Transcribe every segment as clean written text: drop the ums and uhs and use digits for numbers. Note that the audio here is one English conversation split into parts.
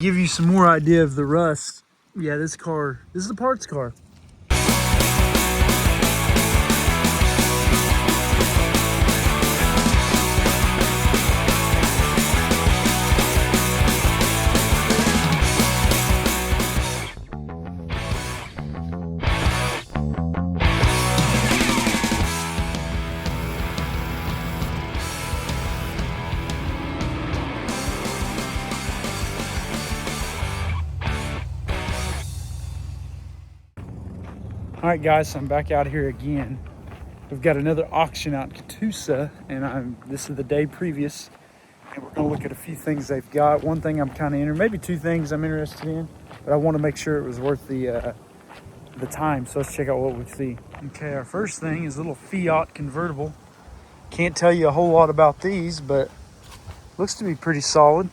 Give you some more idea of the rust. Yeah, this is a parts car. All right, guys, so I'm back out here again. We've got another auction out in Catoosa, and this is the day previous, and we're gonna look at a few things they've got. One thing I'm kind of interested, maybe two things I'm interested in, but I want to make sure it was worth the time. So let's check out what we see. Okay, our first thing is a little Fiat convertible. Can't tell you a whole lot about these, but looks to be pretty solid.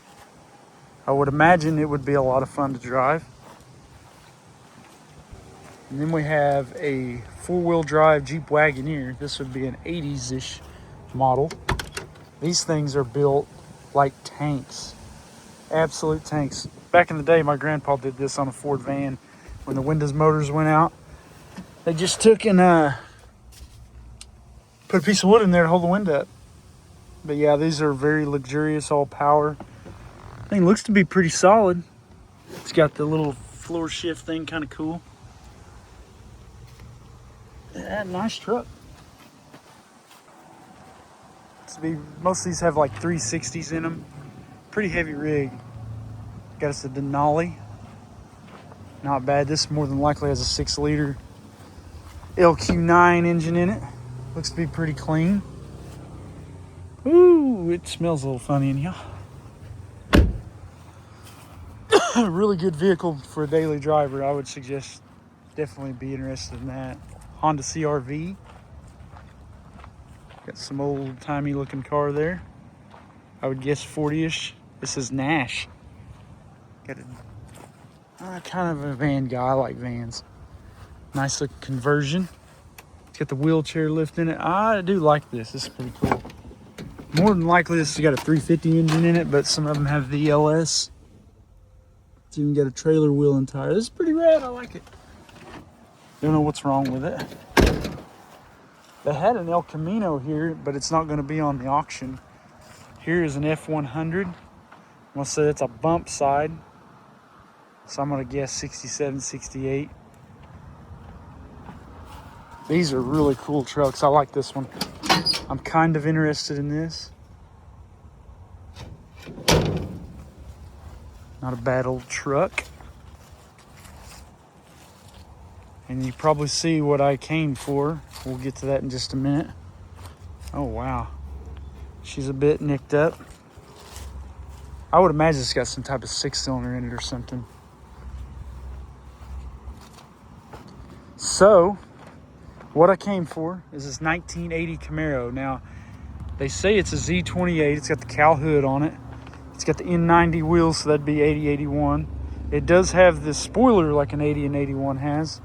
I would imagine it would be a lot of fun to drive. And then we have a four-wheel drive Jeep Wagoneer. This would be an 80s-ish model. These things are built like tanks, absolute tanks. Back in the day, my grandpa did this on a Ford van when the windows motors went out. They just took and put a piece of wood in there to hold the window up. But yeah, these are very luxurious, all power. Thing looks to be pretty solid. It's got the little floor shift thing, kind of cool. Yeah, nice truck. Most of these have like 360s in them. Pretty heavy rig. Got us a Denali. Not bad. This more than likely has a 6-liter LQ9 engine in it. Looks to be pretty clean. Ooh, it smells a little funny in here. Really good vehicle for a daily driver. I would suggest definitely be interested in that. Honda CR-V. Got some old-timey looking car there. I would guess 40-ish. This is Nash. Got a kind of a van guy. I like vans. Nice looking conversion. It's got the wheelchair lift in it. I do like this. This is pretty cool. More than likely this has got a 350 engine in it, but some of them have VLS. It's even got a trailer wheel and tire. This is pretty rad. I like it. Don't know what's wrong with it. They had an El Camino here, but it's not going to be on the auction. Here is an F100. I'm going to say it's a bump side. So I'm going to guess 67, 68. These are really cool trucks. I like this one. I'm kind of interested in this. Not a bad old truck. And you probably see what I came for. We'll get to that in just a minute. Oh, wow. She's a bit nicked up. I would imagine it's got some type of 6-cylinder in it or something. So, what I came for is this 1980 Camaro. Now, they say it's a Z28. It's got the cowl hood on it. It's got the N90 wheels, so that'd be 80, 81. It does have this spoiler like an 80 and 81 has.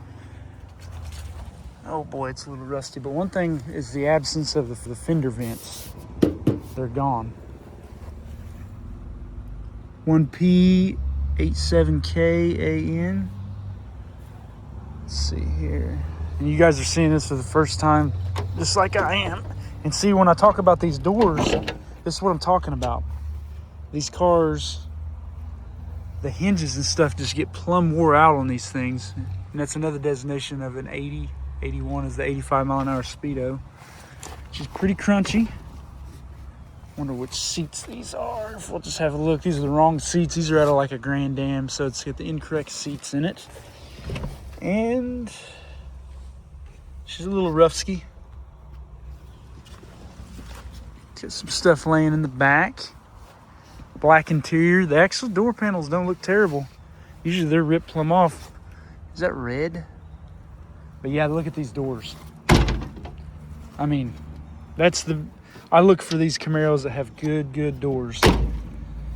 Oh boy, it's a little rusty. But one thing is the absence of the fender vents. They're gone. 1P87KAN. Let's see here. And you guys are seeing this for the first time, just like I am. And see, when I talk about these doors, this is what I'm talking about. These cars, the hinges and stuff just get plumb wore out on these things. And that's another designation of an 80. 81 is the 85-mile-an-hour speedo, which is pretty crunchy. Wonder which seats these are. If we'll just have a look. These are the wrong seats. These are out of like a Grand Am, so it's got the incorrect seats in it. And she's a little rough-ski. Got some stuff laying in the back. Black interior. The actual door panels don't look terrible. Usually they're ripped plumb off. Is that red? But yeah, look at these doors. I mean, I look for these Camaros that have good doors.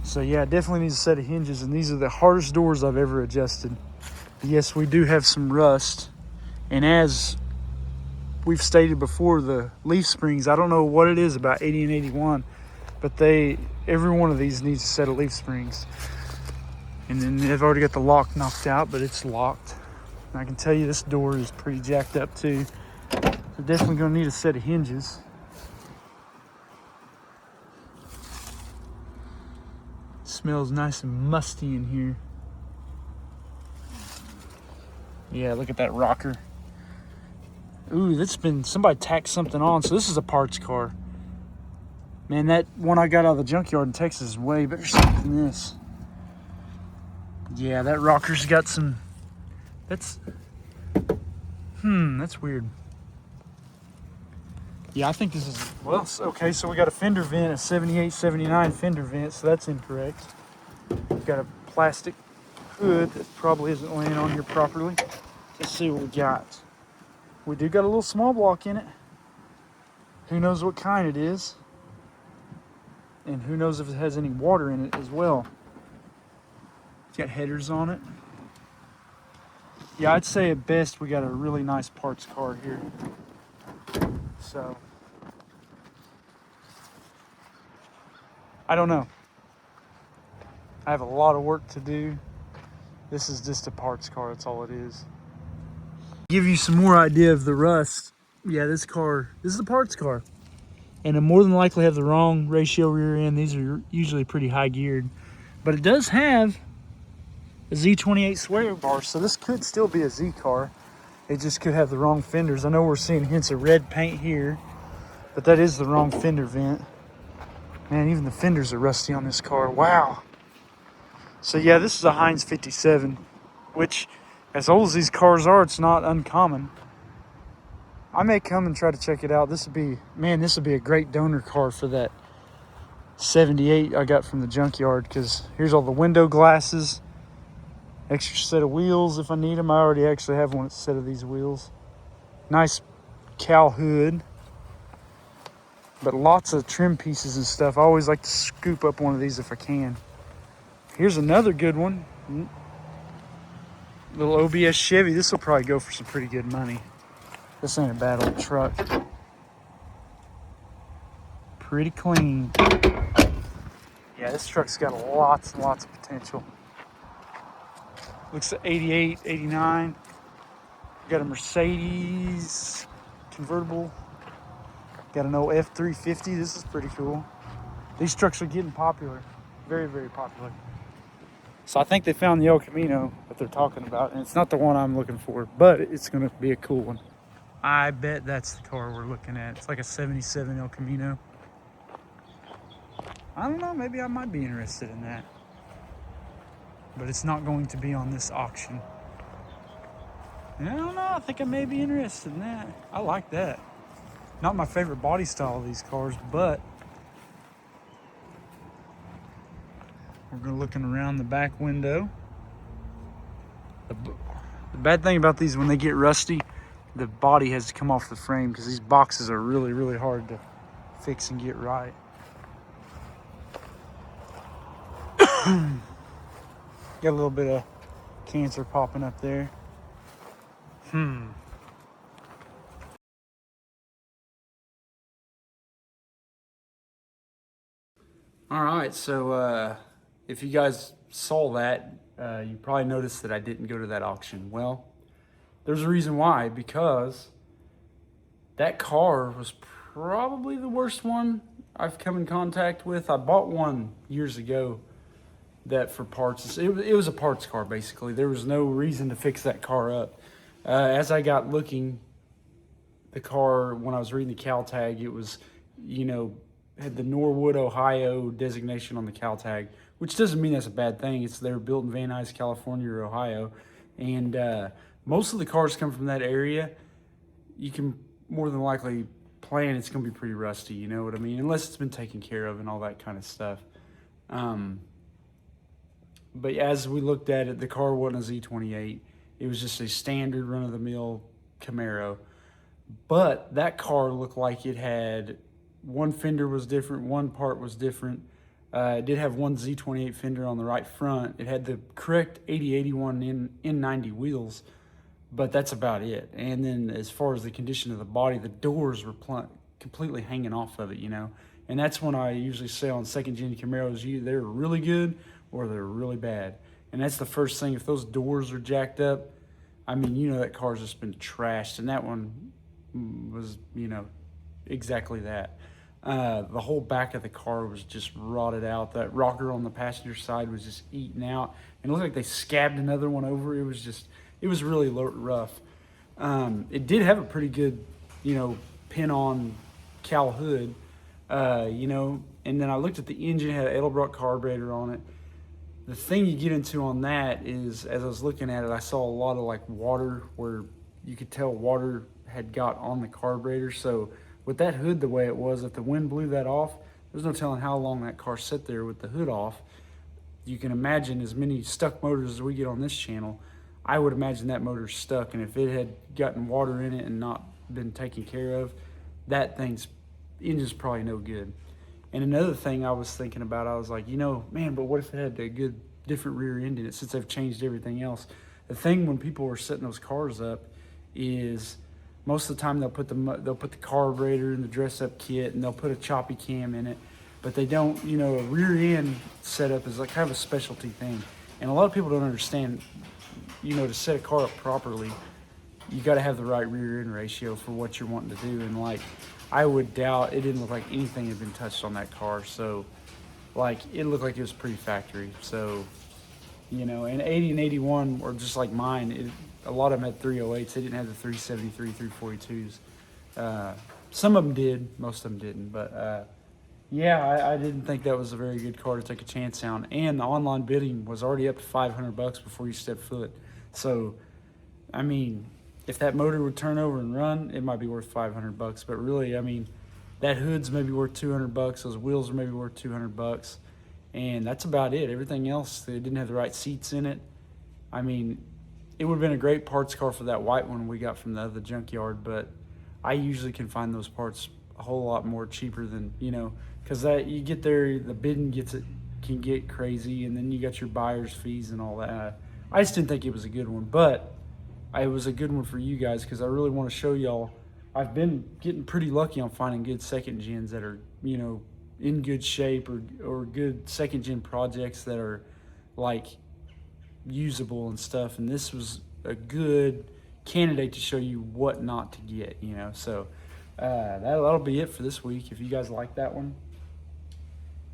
So yeah, it definitely needs a set of hinges, and these are the hardest doors I've ever adjusted. But yes, we do have some rust. And as we've stated before, the leaf springs, I don't know what it is about 80 and 81, but every one of these needs a set of leaf springs. And then they've already got the lock knocked out, but it's locked. And I can tell you this door is pretty jacked up too. So definitely gonna need a set of hinges. Smells nice and musty in here. Yeah, look at that rocker. Ooh, that's been, somebody tacked something on. So this is a parts car. Man, that one I got out of the junkyard in Texas is way better than this. Yeah, that rocker's got some, that's weird. Yeah, I think this is, well, okay, so we got a fender vent, a 78, 79 fender vent, so that's incorrect. We've got a plastic hood that probably isn't laying on here properly. Let's see what we got. We do got a little small block in it. Who knows what kind it is? And who knows if it has any water in it as well. It's got headers on it. Yeah, I'd say at best we got a really nice parts car here. So, I don't know. I have a lot of work to do. This is just a parts car, that's all it is. Give you some more idea of the rust. Yeah, this is a parts car. And it more than likely have the wrong ratio rear end. These are usually pretty high geared. But it does have a Z28 sway bar, so this could still be a Z car. It just could have the wrong fenders. I know we're seeing hints of red paint here, but that is the wrong fender vent. Man, even the fenders are rusty on this car. Wow. So yeah, this is a Heinz 57, which, as old as these cars are, it's not uncommon. I may come and try to check it out. This would be a great donor car for that 78 I got from the junkyard, because here's all the window glasses, extra set of wheels if I need them. I already actually have one set of these wheels. Nice cowl hood, but lots of trim pieces and stuff. I always like to scoop up one of these if I can. Here's another good one. Little OBS Chevy. This will probably go for some pretty good money. This ain't a bad old truck. Pretty clean. Yeah, this truck's got lots and lots of potential. Looks at 88, 89. Got a Mercedes convertible. Got an old F350. This is pretty cool. These trucks are getting popular. Very, very popular. So I think they found the El Camino that they're talking about, and it's not the one I'm looking for, but it's gonna be a cool one. I bet that's the car we're looking at. It's like a 77 El Camino. I don't know, maybe I might be interested in that. But it's not going to be on this auction. I don't know, I think I may be interested in that. I like that. Not my favorite body style of these cars, but we're looking around the back window. The bad thing about these, when they get rusty, the body has to come off the frame, because these boxes are really, really hard to fix and get right. Got a little bit of cancer popping up there. All right, so if you guys saw that, you probably noticed that I didn't go to that auction. Well, there's a reason why, because that car was probably the worst one I've come in contact with. I bought one years ago that for parts, it was a parts car basically. There was no reason to fix that car up. As I got looking, the car, when I was reading the cow tag, it was, had the Norwood, Ohio designation on the cow tag, which doesn't mean that's a bad thing. It's they were built in Van Nuys, California or Ohio. And most of the cars come from that area. You can more than likely plan it's going to be pretty rusty, you know what I mean? Unless it's been taken care of and all that kind of stuff. But as we looked at it, the car wasn't a Z28. It was just a standard run-of-the-mill Camaro. But that car looked like it had, one fender was different, one part was different. It did have one Z28 fender on the right front. It had the correct 8081 N90 wheels, but that's about it. And then as far as the condition of the body, the doors were completely hanging off of it, And that's when I usually say on second-gen Camaros, they're really good or they're really bad. And that's the first thing. If those doors are jacked up, I mean, you know, that car's just been trashed. And that one was, you know, exactly that. The whole back of the car was just rotted out. That rocker on the passenger side was just eaten out. And it looked like they scabbed another one over. It was really rough. It did have a pretty good, you know, pin-on cowl hood, you know. And then I looked at the engine, it had an Edelbrock carburetor on it. The thing you get into on that is, as I was looking at it, I saw a lot of like water where you could tell water had got on the carburetor. So with that hood the way it was, if the wind blew that off, there's no telling how long that car sat there with the hood off. You can imagine as many stuck motors as we get on this channel, I would imagine that motor's stuck. And if it had gotten water in it and not been taken care of, that engine's probably no good. And another thing I was thinking about, I was like, you know, man, but what if it had a good different rear end in it since they've changed everything else? The thing when people were setting those cars up is most of the time they'll put the carburetor in the dress-up kit and they'll put a choppy cam in it, but they don't, you know, a rear end setup is like kind of a specialty thing. And a lot of people don't understand, you know, to set a car up properly, you got to have the right rear end ratio for what you're wanting to do. And like, I would doubt, it didn't look like anything had been touched on that car. So like, it looked like it was pretty factory. So, you know, and 80 and 81 were just like mine. A lot of them had 308s. They didn't have the 373, 342s. Some of them did, most of them didn't. But yeah, I didn't think that was a very good car to take a chance on. And the online bidding was already up to $500 before you step foot. So, I mean, if that motor would turn over and run, it might be worth $500. But really, I mean, that hood's maybe worth $200. Those wheels are maybe worth $200. And that's about it. Everything else, they didn't have the right seats in it. I mean, it would have been a great parts car for that white one we got from the other junkyard, but I usually can find those parts a whole lot more cheaper than, you know, because that you get there, the bidding can get crazy, and then you got your buyer's fees and all that. I just didn't think it was a good one, but it was a good one for you guys because I really want to show y'all. I've been getting pretty lucky on finding good second gens that are, you know, in good shape or good second gen projects that are like usable and stuff. And this was a good candidate to show you what not to get, you know. So that'll be it for this week. If you guys like that one,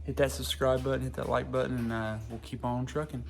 hit that subscribe button, hit that like button, and we'll keep on trucking.